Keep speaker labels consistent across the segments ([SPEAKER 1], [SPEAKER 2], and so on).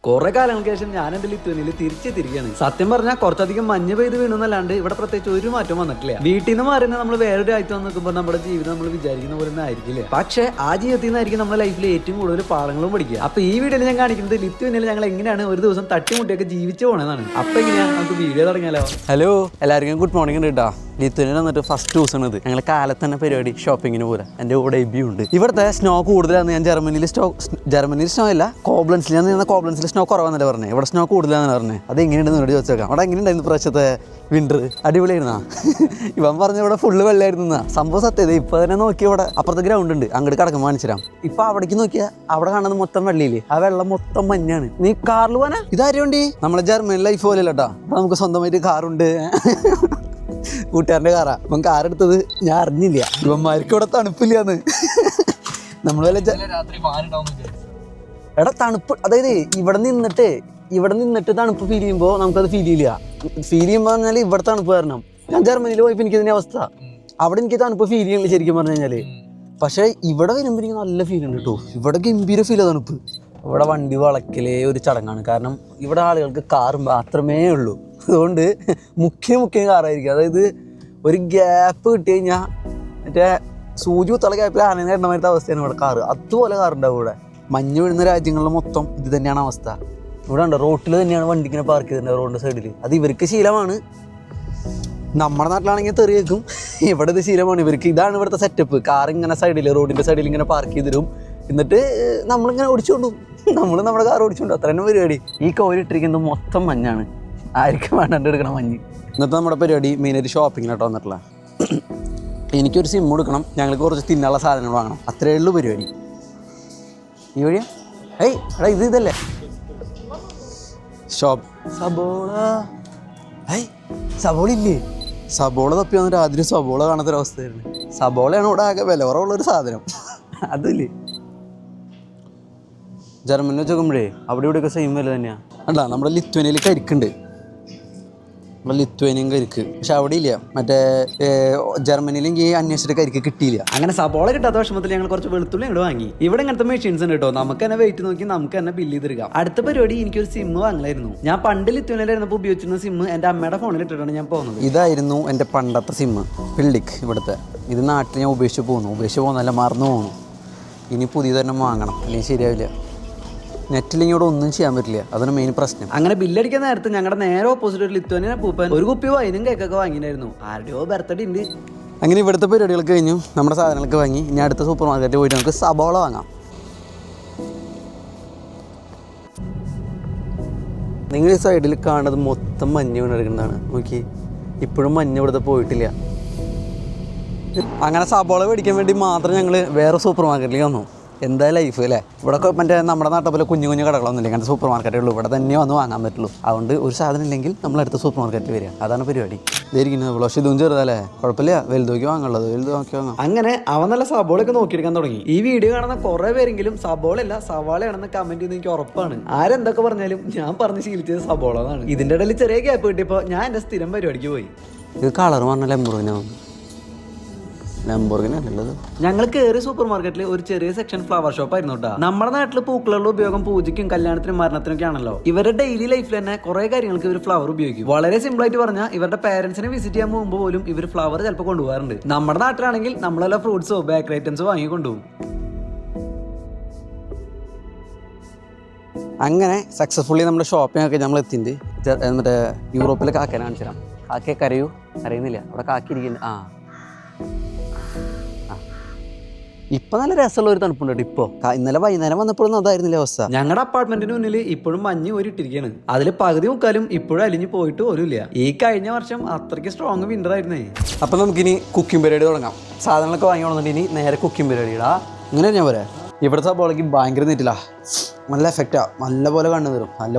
[SPEAKER 1] കുറെ കാലങ്ങൾക്ക് ശേഷം ഞാൻ എന്റെ ലിത്വനിൽ തിരികെയാണ്. സത്യം പറഞ്ഞാൽ കുറച്ചധികം മഞ്ഞ് പെയ്ത് വീണെന്നല്ലാണ്ട് ഇവിടെ പ്രത്യേകിച്ച് ഒരു മാറ്റം വന്നിട്ടില്ല. വീട്ടിൽ നിന്ന് മാറുന്ന നമ്മൾ വേറൊരു രാജ്യത്ത് വന്ന് നിൽക്കുമ്പോൾ നമ്മുടെ ജീവിതം നമ്മൾ വിചാരിക്കുന്ന പോലെ ഒന്നും ആയിരിക്കില്ല. പക്ഷേ ആ ജീവിതത്തിൽ നിന്നായിരിക്കും നമ്മുടെ ലൈഫിൽ ഏറ്റവും കൂടുതൽ പാഠങ്ങളും പഠിക്കുക. അപ്പൊ ഈ വീഡിയോയിൽ ഞാൻ കാണിക്കുന്നത് ലിത്വനിൽ ഞങ്ങൾ എങ്ങനെയാണ് ഒരു ദിവസം തട്ടിമുട്ടിയൊക്കെ ജീവിച്ചു പോണതാണ്. അപ്പൊ എങ്ങനെയാ നമുക്ക് വീഡിയോ തുടങ്ങിയാലോ?
[SPEAKER 2] ഹലോ, എല്ലാവർക്കും ഗുഡ് മോർണിംഗ് ഉണ്ട് കേട്ടോ. ലിത്വനിൽ വന്നിട്ട് ഫസ്റ്റ് ദിവസം ഇത് ഞങ്ങൾ കാലത്ത് തന്നെ പരിപാടി ഷോപ്പിങ്ങിന് പോരാ. എൻ്റെ കൂടെ എബിയും ഉണ്ട്. ഇവിടുത്തെ സ്നോ കൂടുതലാണ്. ഞാൻ ജർമ്മനിയിൽ സ്നോ ഇല്ല, കോബ്ലൻസിൽ ഞാൻ നിന്ന് കോബ്ലൻസിൽ സ്നോ കുറവാന്നല്ലേ പറഞ്ഞത്. ഇവിടെ സ്നോ കൂടുതലാണെന്ന് പറഞ്ഞത്. അത് എങ്ങനെയുണ്ടെന്ന് വേണ്ടി ചോദിച്ചേക്കാം. അവിടെ എങ്ങനെയുണ്ടായിരുന്നു പ്രാവശ്യത്തെ വിൻ്റർ? അടിപൊളിയായിരുന്നാ? ഇവൻ പറഞ്ഞ ഇവിടെ ഫുള്ള് വെള്ളമായിരുന്നാ. സംഭവം സത്യത. ഇപ്പൊ തന്നെ നോക്കി ഇവിടെ അപ്പുറത്തെ ഗ്രൗണ്ട് ഉണ്ട്, അങ്ങോട്ട് കിടക്കുമ്പോൾ കാണിച്ചു തരാം. ഇപ്പൊ അവിടേക്ക് നോക്കിയാൽ അവിടെ കാണുന്നത് മൊത്തം വെള്ളയില്ലേ, ആ വെള്ളം മൊത്തം മഞ്ഞാണ്. നീ കാറിൽ പോകാനാ? ഇതാരും വേണ്ടി നമ്മളെ ജർമ്മനി ലൈഫ് പോലെ കേട്ടോ. അപ്പൊ നമുക്ക് സ്വന്തമായിട്ട് കാറുണ്ട്. കൂട്ടുകാരൻ്റെ കാറാ. അപ്പം കാറെടുത്തത് ഞാൻ അറിഞ്ഞില്ല. ഇവന്മാർക്ക് ഇവിടെ തണുപ്പില്ലാന്ന്. നമ്മൾ വല്ല എടാ തണുപ്പ്, അതായത് ഇവിടെ നിന്നിട്ട് തണുപ്പ് ഫീൽ ചെയ്യുമ്പോൾ നമുക്കത് ഫീൽ ചെയ്യില്ല. ഫീൽ ചെയ്യുമ്പോൾ പറഞ്ഞാൽ ഇവിടെ തണുപ്പ് കാരണം. ഞാൻ ജർമ്മനിയിൽ പോയപ്പോൾ എനിക്ക് ഇതിൻ്റെ അവസ്ഥ. അവിടെ എനിക്ക് തണുപ്പ് ഫീൽ ചെയ്യുന്നില്ല ശരിക്കും പറഞ്ഞു കഴിഞ്ഞാൽ. പക്ഷേ ഇവിടെ വരുമ്പോൾ എനിക്ക് നല്ല ഫീൽ ഉണ്ട് കേട്ടോ. ഇവിടെ ഗംഭീര ഫീൽ തണുപ്പ്. ഇവിടെ വണ്ടി വളക്കലേ ഒരു ചടങ്ങാണ്. കാരണം ഇവിടെ ആളുകൾക്ക് കാറ് മാത്രമേ ഉള്ളൂ. അതുകൊണ്ട് മുഖ്യം കാറായിരിക്കും. അതായത് ഒരു ഗ്യാപ്പ് കിട്ടി കഴിഞ്ഞാൽ മറ്റേ സൂചി കുത്തുള്ള ഗ്യാപ്പിൽ ആനേനെ എണ്ണമായിട്ട് അവസ്ഥയാണ് ഇവിടെ കാറ്. അതുപോലെ കാറുണ്ടാവും ഇവിടെ. മഞ്ഞ് വീഴുന്ന രാജ്യങ്ങളിൽ മൊത്തം ഇത് തന്നെയാണ് അവസ്ഥ. ഇവിടെ ഉണ്ട്, റോട്ടിൽ തന്നെയാണ് വണ്ടി ഇങ്ങനെ പാർക്ക് ചെയ്തിട്ടുണ്ട്, റോഡിൻ്റെ സൈഡിൽ. അത് ഇവർക്ക് ശീലമാണ്. നമ്മുടെ നാട്ടിലാണെങ്കിൽ തെറി കേൾക്കും. ഇവിടെ ഇത് ശീലമാണ് ഇവർക്ക്. ഇതാണ് ഇവിടുത്തെ സെറ്റപ്പ്. കാർ ഇങ്ങനെ സൈഡിൽ, റോഡിൻ്റെ സൈഡിൽ ഇങ്ങനെ പാർക്ക് ചെയ്തിരും. എന്നിട്ട് നമ്മളിങ്ങനെ ഓടിച്ചുകൊണ്ടു, നമ്മൾ നമ്മുടെ കാർ ഓടിച്ചുകൊണ്ടു. അത്ര തന്നെ പരിപാടി. ഈ കോരിട്ടിരിക്കുന്നത് മൊത്തം മഞ്ഞാണ്. ആർക്കും വേണ്ടാണ്ട് എടുക്കണം മഞ്ഞ്. ഇന്നത്തെ നമ്മുടെ പരിപാടി മെയിനായിട്ട് ഷോപ്പിങ്ങിനായിട്ട് വന്നിട്ടുള്ള. എനിക്കൊരു സിം എടുക്കണം, ഞങ്ങൾക്ക് കുറച്ച് തിന്നാനുള്ള സാധനങ്ങൾ വാങ്ങണം. അത്രയേ ഉള്ളൂ പരിപാടി. ഈ വഴിയാ? ഏയ് എടാ, ഇതല്ലേ ഷോപ്പ്? സബോള. സബോള ഇല്ലേ? സബോള തപ്പി വന്നിട്ട് ആദ്യം സബോള കാണാത്തൊരവസ്ഥയായിരുന്നു. സബോളയാണ് ഇവിടെ ആകെ വില കുറവുള്ളൊരു സാധനം. അതില്ലേ ജർമ്മനി വെച്ച് നോക്കുമ്പോഴേ അവിടെ ഇവിടെയൊക്കെ സെയിം വില തന്നെയാണ്. അല്ല, നമ്മുടെ ലിത്വേനിയയിൽ കരിക്കുണ്ട്. നമ്മുടെ ലിത്വേനിയൻ കരിക്ക്. പക്ഷെ അവിടെ ഇല്ല. മറ്റേ ജർമ്മനിയിലെങ്കിൽ അന്വേഷിച്ചിട്ട് കരിക്ക് കിട്ടിയില്ല.
[SPEAKER 1] അങ്ങനെ സബോള കിട്ടാത്ത വിഷമത്തിൽ ഞങ്ങൾ കുറച്ച് വെളുത്തുള്ളി ഇങ്ങോട്ട് വാങ്ങി. ഇവിടെ ഇങ്ങനത്തെ മെഷീൻസ് ഉണ്ട് കേട്ടോ. നമുക്ക് തന്നെ വെയിറ്റ് നോക്കി നമുക്ക് തന്നെ ബില്ല് ചെയ്തെടുക്കാം. അടുത്ത പരിപാടി എനിക്കൊരു സിം വാങ്ങലായിരുന്നു. ഞാൻ പണ്ട് ലിത്വേനിയയിലായിരുന്നപ്പോൾ ഉപയോഗിച്ചിരുന്ന സിം എൻ്റെ അമ്മയുടെ ഫോണിൽ ഇട്ടിട്ടാണ് ഞാൻ പോകുന്നത്.
[SPEAKER 2] ഇതായിരുന്നു എൻ്റെ പണ്ടത്തെ സിം, പിള്ളിക്ക് ഇവിടുത്തെ. ഇത് നാട്ടിൽ ഞാൻ ഉപേക്ഷിച്ച് പോകുന്നല്ല, മറന്നു പോകുന്നു. ഇനി പുതിയ തന്നെ വാങ്ങണം, അല്ലെങ്കിൽ ശരിയാവില്ല. നെറ്റിലിങ്ങനെ ഇവിടെ ഒന്നും ചെയ്യാൻ പറ്റില്ല. അതാണ് മെയിൻ പ്രശ്നം.
[SPEAKER 1] അങ്ങനെ ബില്ലടിക്കുന്ന നേരത്ത് ഞങ്ങളുടെ നേരെ ഓപ്പോസിറ്റ് ഒരു ലിത്വേനിയൻ പൂപ്പൻ ഒരു കുപ്പി വൈനും കേക്കൊക്കെ വാങ്ങിയിട്ടുണ്ടായിരുന്നു. ആരുടെയോ ബർത്ത്ഡേ ഉണ്ട്.
[SPEAKER 2] അങ്ങനെ ഇവിടുത്തെ പരിപാടികൾക്ക് കഴിഞ്ഞു, നമ്മുടെ സാധനങ്ങളൊക്കെ വാങ്ങി. ഇനി അടുത്ത സൂപ്പർ മാർക്കറ്റിൽ പോയിട്ട് നമുക്ക് സബോള വാങ്ങാം. നിങ്ങൾ ഈ സൈഡിൽ കാണുന്നത് മൊത്തം മഞ്ഞ് വീണെടുക്കുന്നതാണ്. നോക്കി, ഇപ്പോഴും മഞ്ഞ് ഇവിടുത്തെ പോയിട്ടില്ല. അങ്ങനെ സബോള മേടിക്കാൻ വേണ്ടി മാത്രം ഞങ്ങൾ വേറെ സൂപ്പർ മാർക്കറ്റിലേക്ക് വന്നു. എന്താ ലൈഫ് അല്ലേ? ഇവിടെ മറ്റേ നമ്മുടെ നാട്ടിൽ പോലെ കുഞ്ഞു കടകളൊന്നുമില്ല. ഇങ്ങനത്തെ സൂപ്പർ മാർക്കറ്റേ ഉള്ളൂ. ഇവിടെ തന്നെ വന്ന് വാങ്ങാൻ പറ്റുള്ളൂ. അതുകൊണ്ട് ഒരു സാധനം ഇല്ലെങ്കിൽ നമ്മൾ അടുത്ത സൂപ്പർ മാർക്കറ്റിൽ വരിക. അതാണ് പരിപാടി. ഇതായിരിക്കുന്നത്. പക്ഷേ ഇതും ചെറുതല്ലേ, കുഴപ്പമില്ല. വലുതോക്കി വാങ്ങുള്ളത്, വലുത് നോക്കി വാങ്ങാം.
[SPEAKER 1] അങ്ങനെ അവൻ നല്ല സബോളയൊക്കെ നോക്കിയെടുക്കാൻ തുടങ്ങി. ഈ വീഡിയോ കാണുന്ന കുറെ പേരെങ്കിലും സബോളയല്ല സവാളയാണെന്ന് കമന്റ് ചെയ്ത് എനിക്ക് ഉറപ്പാണ്. ആരെന്തൊക്കെ പറഞ്ഞാലും ഞാൻ പറഞ്ഞ് ശീലിച്ചത് സബോള എന്നാണ്. ഇതിന്റെ ഇടയിൽ ചെറിയ ഗ്യാപ്പ് കിട്ടിയപ്പോൾ ഞാൻ എൻ്റെ സ്ഥിരം പരിപാടിക്ക് പോയി.
[SPEAKER 2] ഇത് കളർ പറഞ്ഞാൽ ലംബോർഗിനല്ലത്.
[SPEAKER 1] ഞങ്ങൾ കയറിയ സൂപ്പർ മാർക്കറ്റിൽ ഒരു ചെറിയ സെക്ഷൻ ഫ്ലവർ ഷോപ്പ് ആയിരുന്നു കേട്ടോ. നമ്മുടെ നാട്ടിൽ പൂക്കളുടെ ഉപയോഗം പൂജയ്ക്കും കല്യാണത്തിനും മരണത്തിനൊക്കെ ആണല്ലോ. ഇവരുടെ ഡെയിലി ലൈഫിൽ തന്നെ കുറെ കാര്യങ്ങൾക്ക് ഇവർ ഫ്ലവർ ഉപയോഗിക്കും. വളരെ സിമ്പിൾ ആയിട്ട് പറഞ്ഞാൽ ഇവരുടെ പേരൻസിനെ വിസിറ്റ് ചെയ്യാൻ പോകുമ്പോൾ പോലും ഇവർ ഫ്ലവർ ചിലപ്പോൾ കൊണ്ടുപോകാറുണ്ട്. നമ്മുടെ നാട്ടിലാണെങ്കിൽ നമ്മളെല്ലാം ഫ്രൂട്ട്സോ ബേക്കറി ഐറ്റംസോ വാങ്ങി കൊണ്ടുപോകും.
[SPEAKER 2] അങ്ങനെ സക്സസ്ഫുള്ളി നമ്മുടെ ഷോപ്പിംഗ് ഒക്കെ നമ്മൾ എത്തിയിട്ടുണ്ട്. മറ്റേ യൂറോപ്പിലെ കാക്കേനെ കാണിച്ചു തരാം. കാക്കയെ അറിയുന്നില്ല, അവിടെ കാക്കിയിരിക്കുന്നു. ഇപ്പൊ നല്ല രസമുള്ള ഒരു തണുപ്പുണ്ട്. ഇപ്പൊ ഇന്നലെ വൈകുന്നേരം വന്നപ്പോഴൊന്നും അതായിരുന്നില്ല അവസ്ഥ.
[SPEAKER 1] ഞങ്ങളുടെ അപ്പാർട്ട്മെന്റിന് മുന്നിൽ ഇപ്പോഴും മഞ്ഞ് ഓരിട്ടിരിക്കുകയാണ്. അതിൽ പകുതി മുക്കാലും ഇപ്പോഴും അലിഞ്ഞു പോയിട്ട് പോലുമില്ല. ഈ കഴിഞ്ഞ വർഷം അത്രയ്ക്ക് സ്ട്രോങ് വിന്റർ ആയിരുന്നേ.
[SPEAKER 2] അപ്പൊ നമുക്കിനി കുക്കിംഗ് പരിപാടി തുടങ്ങാം. സാധനങ്ങളൊക്കെ വാങ്ങി കൊണ്ടുവന്നിട്ട് ഇനി നേരെ കുക്കിംഗ് പരിപാടിയിടാ. ഇങ്ങനെ ഞാൻ പറയാം. ഇവിടുത്തെ സബോളയ്ക്ക് ഭയങ്കര നീറ്റില്ല, നല്ല എഫക്റ്റാ. നല്ലപോലെ കണ്ണു തരും,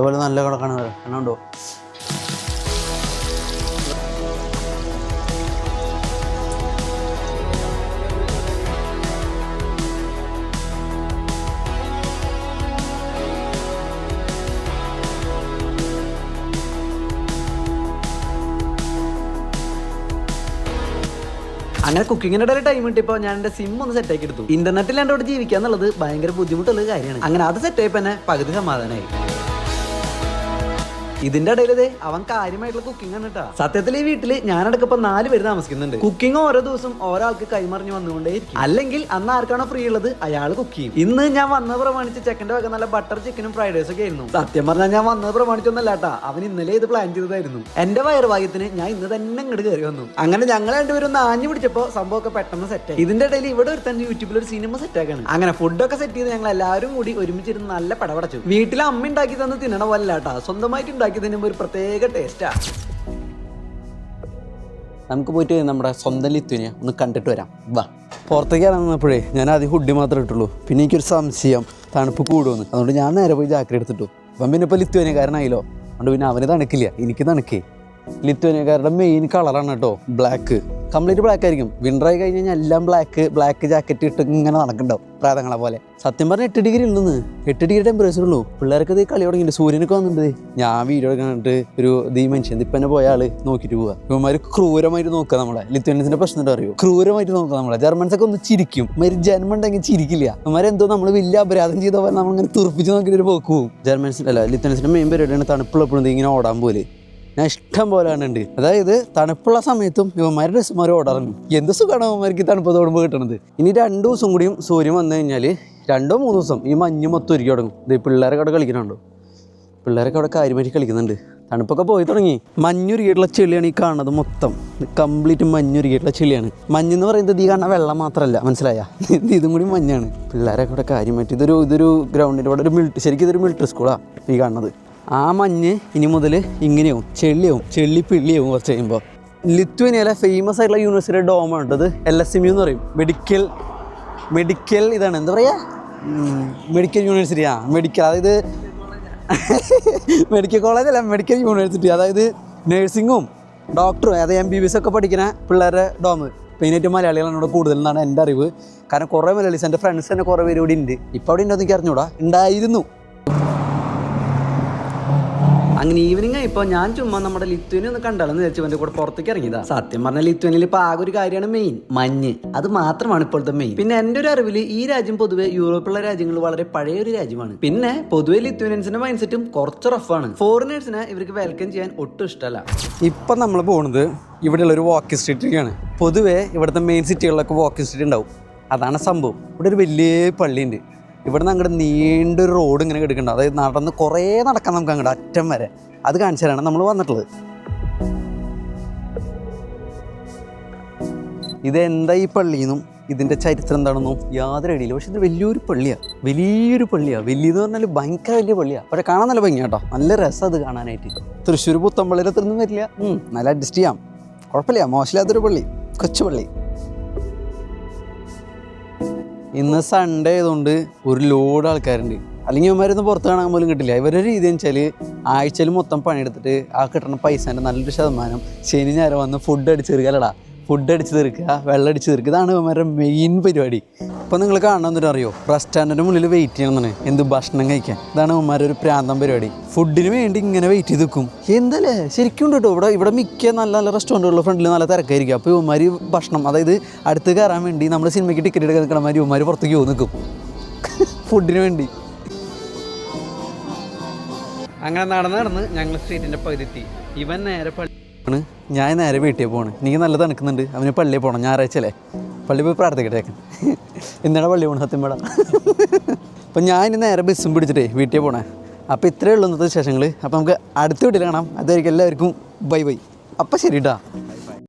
[SPEAKER 2] നല്ല കണ്ണു തരും. കണ്ണുണ്ടോ?
[SPEAKER 1] അങ്ങനെ കുക്കിങ്ങിന്റെ ഇടയിൽ ടൈം കിട്ടിയപ്പോൾ ഞാൻ എൻ്റെ സിം ഒന്ന് സെറ്റാക്കി എടുത്തു. ഇന്റർനെറ്റിൽ എൻ്റെ അവിടെ ജീവിക്കുക എന്നുള്ളത് ഭയങ്കര ബുദ്ധിമുട്ടുള്ള കാര്യമാണ്. അങ്ങനെ അത് സെറ്റ് ആയപ്പോൾ തന്നെ പകുതി സമാധാനമായി. ഇതിന്റെ ഇടയിൽ അവൻ കാര്യമായിട്ടുള്ള കുക്കിംഗ് ആണ് കേട്ടോ. സത്യത്തിൽ ഈ വീട്ടില് ഞാനടക്കപ്പോ 4 പേര് താമസിക്കുന്നുണ്ട്. കുക്കിംഗ് ഓരോ ദിവസം ഒരാൾക്ക് കൈമറിഞ്ഞ് വന്നുകൊണ്ടേയിരിക്കും. അല്ലെങ്കിൽ അന്ന് ആർക്കാണോ ഫ്രീ ഉള്ളത് അയാൾ കുക്ക് ചെയ്യും. ഇന്ന് ഞാൻ വന്നത് പ്രമാണിച്ച് ചെക്കൻ്റെ വക നല്ല ബട്ടർ ചിക്കനും ഫ്രൈഡ് റൈസ് ഒക്കെ ആയിരുന്നു. സത്യം പറഞ്ഞാൽ ഞാൻ വന്നത് പ്രമാണിച്ചൊന്നല്ല കേട്ടാ, അവൻ ഇന്നലെ ഇത് പ്ലാൻ ചെയ്തതായിരുന്നു. എന്റെ വയറുഭാഗ്യത്തിന് ഞാൻ ഇന്ന് തന്നെ ഇങ്ങോട്ട് കയറി വന്നു. അങ്ങനെ ഞങ്ങൾ രണ്ടുപേരും ഒന്ന് ആഞ്ഞു പിടിച്ചപ്പോ സംഭവമൊക്കെ പെട്ടെന്ന് സെറ്റായി. ഇതിന്റെ ഇടയിൽ ഇവിടെ ഒരു തന്നെ യൂട്യൂബിൽ ഒരു സിനിമ സെറ്റ് ആക്കാണ്. അങ്ങനെ ഫുഡൊക്കെ സെറ്റ് ചെയ്ത് ഞങ്ങൾ എല്ലാവരും കൂടി ഒരുമിച്ചിരുന്ന് നല്ല പടപടച്ചു. വീട്ടിലെ അമ്മ ഉണ്ടാക്കി തന്ന് തിന്നണ പോലെ കേട്ടാ, സ്വന്തമായിട്ട് ഉണ്ടാക്കി തിന്നുമ്പോൾ ഒരു പ്രത്യേക ടേസ്റ്റാ.
[SPEAKER 2] നമുക്ക് പോയിട്ട് നമ്മുടെ സ്വന്തം ലിത്വാനിയ ഒന്ന് കണ്ടിട്ട് വരാം. വാ. പുറത്തേക്ക് ഇറങ്ങുന്നപ്പോഴേ ഞാൻ ആദ്യം ഹുഡി മാത്രമേ ഇട്ടുള്ളൂ. പിന്നെ എനിക്കൊരു സംശയം തണുപ്പ് കൂടുമെന്ന്. അതുകൊണ്ട് ഞാൻ നേരെ പോയി ജാക്കറ്റ് എടുത്തിട്ടു. അപ്പം പിന്നെ ഇപ്പോൾ ലിത്വാനിയക്കാരനായല്ലോ, അതുകൊണ്ട് പിന്നെ അവന് തണുക്കില്ല, എനിക്ക് തണുക്കേ. ലിത്വാനിയക്കാരുടെ മെയിൻ കളറാണ് കേട്ടോ ബ്ലാക്ക്. കംപ്ലീറ്റ് ബ്ലാക്ക് ആയിരിക്കും. വിൻ്റർ ആയി കഴിഞ്ഞ് കഴിഞ്ഞാൽ എല്ലാം ബ്ലാക്ക് ജാക്കറ്റ് ഇട്ട് ഇങ്ങനെ നടക്കുന്നുണ്ടാവും പ്രാതങ്ങളെ പോലെ. സത്യം പറഞ്ഞാൽ 8 ഡിഗ്രി ഉണ്ടെന്ന്. 8 ഡിഗ്രി ടെമ്പറേച്ചർ ഉള്ളൂ. പിള്ളേർക്ക് ഇത് കളി തുടങ്ങിയിട്ട് സൂര്യനൊക്കെ വന്നിട്ടുണ്ട്. ഞാൻ വീഡിയോ കണ്ടിട്ട് ഒരു മനുഷ്യൻ ഇപ്പം തന്നെ പോയ ആള് നോക്കിയിട്ട് പോവുക. ഇവന്മാർ ക്രൂരമായിട്ട് നോക്കുക നമ്മളെ. ലിത്വാനിയൻസിന്റെ പ്രശ്നം എന്താ അറിയോ? ക്രൂരമായിട്ട് നോക്കുക നമ്മളെ. ജർമ്മൻസൊക്കെ ഒന്ന് ചിരിക്കും, ജന്മം ഉണ്ടെങ്കിൽ ചിരിക്കില്ല. അവന്മാരെന്തോ നമ്മൾ വലിയ അപരാധം ചെയ്ത പോലെ നമ്മളിങ്ങനെ തുറപ്പിച്ച് നോക്കിയിട്ട് ഒരു പോക്ക് പോകും. ജർമ്മൻസിൻ്റെ അല്ല, ലിത്വാനിയൻസിന്റെ മെയിൻ പരിപാടിയാണ് തണുപ്പുള്ളപ്പോഴും ഇങ്ങനെ ഓടാൻ പോലെ. ഞാൻ ഇഷ്ടം പോലെ കണ്ടുണ്ട്. അതായത് തണുപ്പുള്ള സമയത്തും ഇവന്മാരുടെ ഡ്രസ്സുമാർ ഓടാറുണ്ട്. എന്ത് സുഖമാണ് ഇവന്മാർക്ക് തണുപ്പ് തോടുമ്പോൾ കിട്ടണത്. ഇനി 2 ദിവസം കൂടിയും സൂര്യൻ വന്നു കഴിഞ്ഞാൽ 2-3 ദിവസം ഈ മഞ്ഞ് മൊത്തം ഒരുക്കി തുടങ്ങും. ഇത് പിള്ളേരൊക്കെ അവിടെ കളിക്കുന്നുണ്ടോ? പിള്ളേരൊക്കെ അവിടെ കാര്യമായിട്ട് കളിക്കുന്നുണ്ട്. തണുപ്പൊക്കെ പോയി തുടങ്ങി. മഞ്ഞുരുകിയിട്ടുള്ള ചെളിയാണ് ഈ കാണുന്നത് മൊത്തം. കംപ്ലീറ്റ് മഞ്ഞുരുകിയിട്ടുള്ള ചെളിയാണ്. മഞ്ഞെന്ന് പറയുന്നത് ഈ കാണുന്ന വെള്ളം മാത്രമല്ല, മനസ്സിലായ? ഇതും കൂടി മഞ്ഞാണ്. പിള്ളേരൊക്കെ ഇവിടെ കാര്യമായിട്ട് ഇതൊരു ഗ്രൗണ്ടിൻ്റെ ഇവിടെ ശരിക്കും ഇതൊരു മിലിറ്ററി സ്കൂളാണ് ഈ കാണുന്നത്. ആ മഞ്ഞ് ഇനി മുതൽ ഇങ്ങനെയാവും, ചെള്ളിപ്പിള്ളിയാവും കുറച്ച് കഴിയുമ്പോൾ. ലിത്വാനിയയിലെ ഫേമസ് ആയിട്ടുള്ള യൂണിവേഴ്സിറ്റിയുടെ ഡോമാണ് കേട്ടത്. LSMU എന്ന് പറയും. മെഡിക്കൽ ഇതാണ് എന്താ പറയുക, മെഡിക്കൽ യൂണിവേഴ്സിറ്റി. മെഡിക്കൽ, അതായത് മെഡിക്കൽ കോളേജല്ല, മെഡിക്കൽ യൂണിവേഴ്സിറ്റി. അതായത് നഴ്സിങ്ങും ഡോക്ടറും അതായത് MBBS ഒക്കെ പഠിക്കുന്ന പിള്ളേരുടെ ഡോം. മെയിനായിട്ട് മലയാളികളാണ് ഇവിടെ കൂടുതലെന്നാണ് എൻ്റെ അറിവ്. കാരണം കുറേ മലയാളീസ്, എൻ്റെ ഫ്രണ്ട്സ് തന്നെ കുറേ പേര് ഇവിടെ ഉണ്ട്. ഇപ്പോൾ അവിടെ ഉണ്ടോ എന്ന് എനിക്ക് അറിഞ്ഞൂടാ, ഉണ്ടായിരുന്നു.
[SPEAKER 1] അങ്ങനെ ഈവനിങ് ആയിപ്പോൾ ഞാൻ ചുമ്മാ നമ്മുടെ ലിത്വാനിയ ഒന്ന് കണ്ടാലെന്ന് വിചാരിച്ചു എൻ്റെ കൂടെ പുറത്തേക്ക് ഇറങ്ങിയതാ. സത്യം പറഞ്ഞാൽ ലിത്വാനിയയിൽ ഇപ്പോൾ ആകെ ഒരു കാര്യമാണ് മെയിൻ, മഞ്ഞ്. അത് മാത്രമാണ് ഇപ്പോഴത്തെ മെയിൻ. പിന്നെ എൻ്റെ ഒരു അറിവിൽ ഈ രാജ്യം പൊതുവെ യൂറോപ്പിലുള്ള രാജ്യങ്ങൾ വളരെ പഴയ ഒരു രാജ്യമാണ്. പിന്നെ പൊതുവെ ലിത്വാനിയൻസിന്റെ മൈൻഡ് സെറ്റും കുറച്ച് റഫാണ്. ഫോറിനേഴ്സിനെ ഇവർക്ക് വെൽക്കം ചെയ്യാൻ ഒട്ടും ഇഷ്ടമല്ല.
[SPEAKER 2] ഇപ്പം നമ്മൾ പോകുന്നത് ഇവിടെയുള്ളൊരു വാക്കിംഗ് സ്ട്രീറ്റിലേക്കാണ്. പൊതുവെ ഇവിടുത്തെ മെയിൻ സിറ്റികളിലൊക്കെ വാക്കിംഗ് സ്ട്രീറ്റ് ഉണ്ടാവും. അതാണ് സംഭവം. ഇവിടെ ഒരു വലിയ പള്ളിയുണ്ട്. ഇവിടെ നിന്ന് അങ്ങോട്ട് നീണ്ടൊരു റോഡ് ഇങ്ങനെ കിടക്കുന്നുണ്ട്. അതായത് നടന്ന് കുറേ നടക്കാം നമുക്ക് അങ്ങോട്ട് അറ്റം വരെ. അത് കാണിച്ചു തരാണ് നമ്മൾ വന്നിട്ടുള്ളത്. ഇതെന്താ ഈ പള്ളിയെന്നും ഇതിൻ്റെ ചരിത്രം എന്താണെന്നും യാതൊരു ഐഡിയയില്ല. പക്ഷെ ഇത് വലിയൊരു പള്ളിയാണ്. വലിയെന്ന് പറഞ്ഞാൽ ഭയങ്കര വലിയ പള്ളിയാണ്. പക്ഷെ കാണാൻ നല്ല ഭംഗിയാണ് കേട്ടോ. നല്ല രസം അത് കാണാനായിട്ട്. തൃശ്ശൂർ പുത്തമ്പള്ളിയുടെ അത്രയൊന്നും വരില്ല. നല്ല അഡ്ജസ്റ്റ് ചെയ്യാം, കുഴപ്പമില്ല. മോശമില്ലാത്തൊരു പള്ളി, കൊച്ചു പള്ളി. ഇന്ന് സൺഡേ ആയതുകൊണ്ട് ഒരു ലോഡ് ആൾക്കാരുണ്ട്. അല്ലെങ്കിൽ ഇവന്മാരൊന്നും പുറത്ത് കാണാൻ പോലും കിട്ടില്ല. ഇവരുടെ രീതി എന്ന് വെച്ചാൽ ആഴ്ചയിൽ മൊത്തം പണിയെടുത്തിട്ട് ആ കിട്ടുന്ന പൈസേൻ്റെ നല്ലൊരു ശതമാനം ശനി ഞായർ വന്ന് ഫുഡ് അടിച്ച് തീർക്കുക, വെള്ളം അടിച്ച് തീർക്കുക. ഇതാണ് ഇവന്മാരുടെ മെയിൻ പരിപാടി. ഇപ്പം നിങ്ങൾ കാണണമെന്നിട്ട് അറിയോ, റെസ്റ്റോറൻറ്റിൻ്റെ മുന്നിൽ വെയിറ്റ് ചെയ്യണമെന്നാണ് എന്ത് ഭക്ഷണം കഴിക്കാൻ. ഇതാണ് ഇവന്മാരുടെ ഒരു പ്രാന്തം പരിപാടി. ഫുഡിന് വേണ്ടി ഇങ്ങനെ വെയിറ്റ് ചെയ്ത് നിൽക്കും. എന്തല്ലേ ശരിക്കും ഉണ്ട് കേട്ടോ. ഇവിടെ മിക്ക നല്ല നല്ല റെസ്റ്റോറൻറ്റുകളുടെ ഫ്രണ്ടിൽ നല്ല തിരക്കായിരിക്കും. അപ്പോൾ ഇവന്മാർ ഭക്ഷണം, അതായത് അടുത്ത് കയറാൻ വേണ്ടി നമ്മൾ സിനിമയ്ക്ക് ടിക്കറ്റ് എടുക്കാൻ നിൽക്കണമാതിരി ഇവന്മാർ പുറത്തേക്ക് പോയി നിൽക്കും ഫുഡിന് വേണ്ടി.
[SPEAKER 1] അങ്ങനെ നടന്ന് ഞങ്ങൾ സ്ട്രീറ്റിന്റെ പകുതി. ഇവൻ നേരെ
[SPEAKER 2] ഞാൻ നേരെ വീട്ടിൽ പോവാണ്. എനിക്ക് നല്ല തണുക്കുന്നുണ്ട്. അവന് പള്ളിയിൽ പോകണം, ഞായറാഴ്ച അല്ലേ. പള്ളി പോയി പ്രാർത്ഥിക്കട്ടേക്കൻ. എന്താണ് പള്ളി പോകണം സത്യം പേടാ. അപ്പം ഞാൻ ഇനി നേരെ ബസ്സും പിടിച്ചിട്ടേ വീട്ടിൽ പോകണേ. അപ്പോൾ ഇത്രയേ ഉള്ളൂ ഇന്നത്തെ വിശേഷങ്ങൾ. അപ്പോൾ നമുക്ക് അടുത്ത വീട്ടിൽ കാണാം. അതായിരിക്കും എല്ലാവർക്കും ബൈ. അപ്പം ശരി കേട്ടോ.